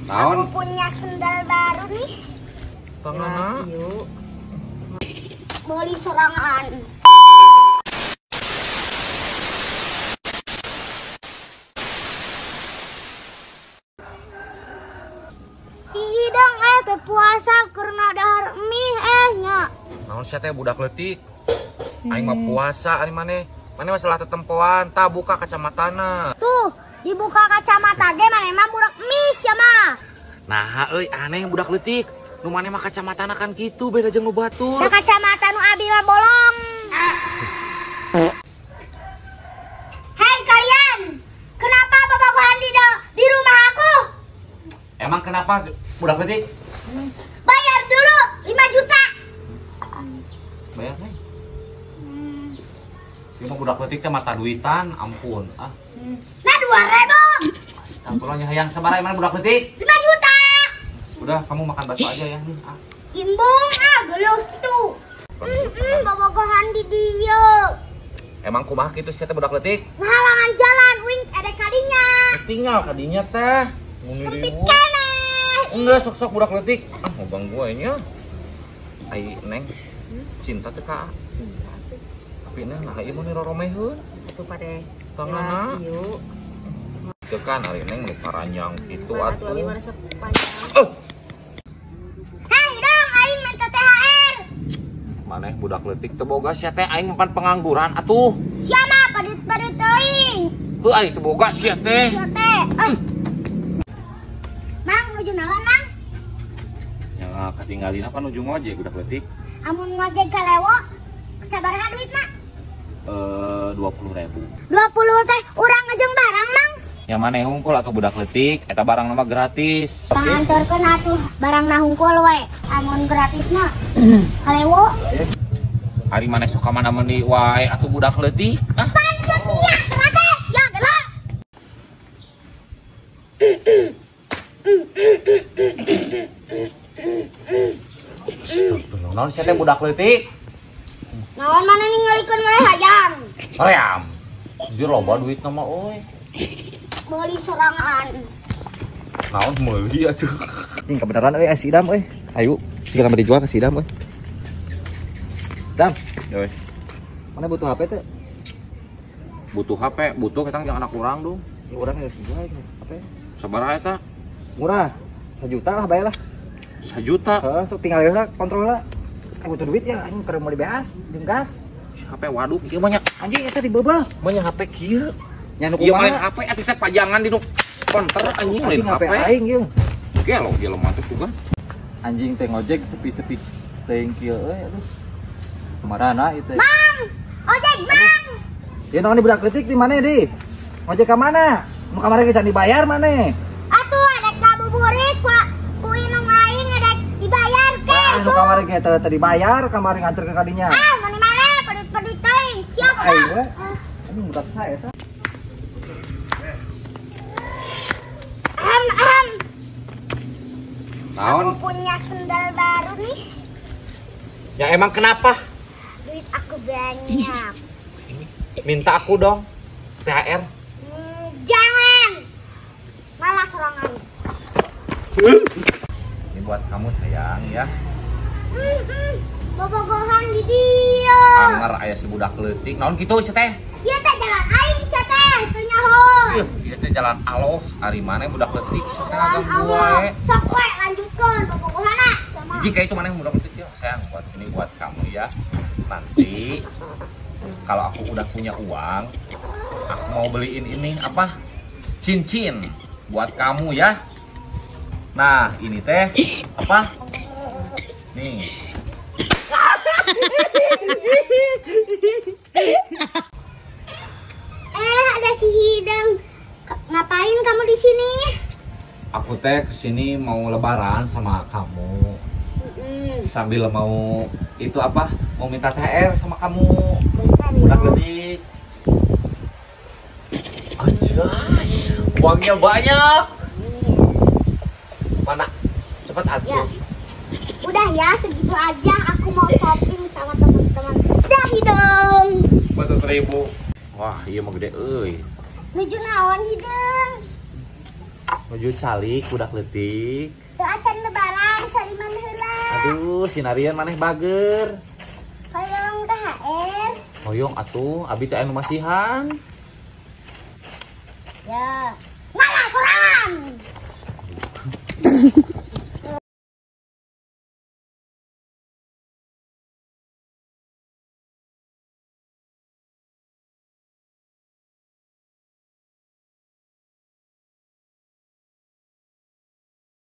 Aku punya sendal baru nih. Tangan yuk. Beli sorangan. Si hidang teh puasa karena dahar mie nya. Naon sia teh budak leutik. Aing mah puasa ari maneh. Maneh masalah tetempoan, tah buka kacamatana. Tuh, dibuka kacamata ge maneh mah budak mie sia mah. Nah, euy aneh budak leutik. Nu maneh mah kacamatana kan kitu beda jeung nu batur. Da kacamata nu abi mah bolong. Hei kalian, kenapa babagohan di rumah aku? Emang kenapa budak leutik? Bayar dulu 5 juta. Bayar nih. Ieu mah budak leutik teh mata duitan, ampun. Ah. Nah 2.000. Astagfirullah hayang sabaraha mana budak leutik? 5 juta. Udah, kamu makan bakso aja ya nih. Ah. Imbung geuleuh kitu. Babagohan di dieu. Emang kumaha kitu sia teh budak leutik? Ngahalangan jalan wing ada kadinya. Tinggal kadinya teh. Sempit keneh. Enggak, sok-sok budak leutik. Ah, mau bang gue nya. Ai Neng. Cinta teh ka. Tapi nah ieu mah roromeheun. Atuh pade. Tanganna. Yuk. Teu kan ari Neng nu paranjang kitu Atuh atuh. abi mana panjang. Oh, Hei dong aing minta THR. maneh budak leutik teu boga sia teh aing mapan pengangguran atuh. Sia mah padit-padit teuing. Heuh aing teu boga sia teh. Sia teh. Mang nuju naon, Mang? Yang katinggalin apa nuju ngojek budak leutik? Amun ngojek ka lewo, sabaraha duitna? 20.000. 20 teh urang ngejeng barang, Mang. Yang maneh hungkul atuh budak leutik, eta barang nama gratis. Panganterkeun atuh barang na hungkul we. Amun gratis mah ka lewo. Ari maneh sok ka mana meuni wae atuh budak leutik. Ah, Pancet sia, teh. Sia geuleuh. astagfirullah. Naon sia teh budak leutik? Naon mana ningalikeun we hayang. Hoream. Jujur loba duit nama euy. Beli sorangan. Naon meuli atuh. Ting kebenaran euy si Idam euy. Ayo, siga dijual ke si Idam euy. Dam, Euy, mana butuh HP teh? butuh HP, butuh kita yang anak kurang dong. Ya urang geus dijual HP. Sabaraha eta? Murah. 1 juta lah bayar lah. 1 juta. Heeh, sok tinggal heula kontrol lah. Butuh duit ya anjing keur mau dibeas, jeung gas. HP waduh, ieu mah nya Anjing eta dibeubah. mah nya HP kieu. Nya nu Ieu main kumaha? HP atuh teh pajangan di nu konter anjing lain HP HP. aing ieu. Gelo gelo mah teh juga. Anjing teh ngojek sepi-sepi teuing kieu euy aduh. Kumarana ieu teh. Mang, ojek Mang. Dia naon di budak leutik di mana di? Ngojek ka mana? Nu kamari geus dibayar mana? Atuh ada ngabuburit ku inung aing ada dibayar ke. Ah, nu kamari ge teu dibayar, kamari nganterkeun ka dinya. Ah, mana padit-padit teuing. Siapa? Ayo, anjing budak saya eta. Naon? Aku punya sendal baru nih. Ya emang kenapa? Duit aku banyak. Minta aku dong. THR. Jangan. Malah sorangan. Ini buat kamu sayang ya. Bobogohan di dia. Anger aya si budak leutik. Naon kitu sia teh? Dia teh jalan aing sia teh, teu nyaho. Ieu teh jalan aloh. Ari mana budak leutik sia teh Jalan ganggu Allah. wae. Sok we lanjutkeun bobogohana. Sama. Jika itu mana budak leutik ya sayang buat ini buat kamu ya. Nanti kalau aku udah punya uang, aku mau beliin ini apa? Cincin buat kamu ya. Nah, ini teh apa? Nih. Ada si hidang. Ngapain kamu di sini? Aku teh kesini mau lebaran sama kamu. Sambil mau itu apa? Mau minta THR sama kamu. Budak leutik. Anjay, uangnya banyak. Mana? Cepat atuh. Ya. Udah ya, segitu aja. Aku mau shopping sama teman-teman. Dah hidung. 4.000. Wah, iya mah gede euy. Nuju naon hidung? Menuju calik budak leutik. Teu acan lebaran saliman heula. Aduh, sinarian maneh bager. Hoyong THR. Hoyong atuh, abi teh anu masihan. Ya.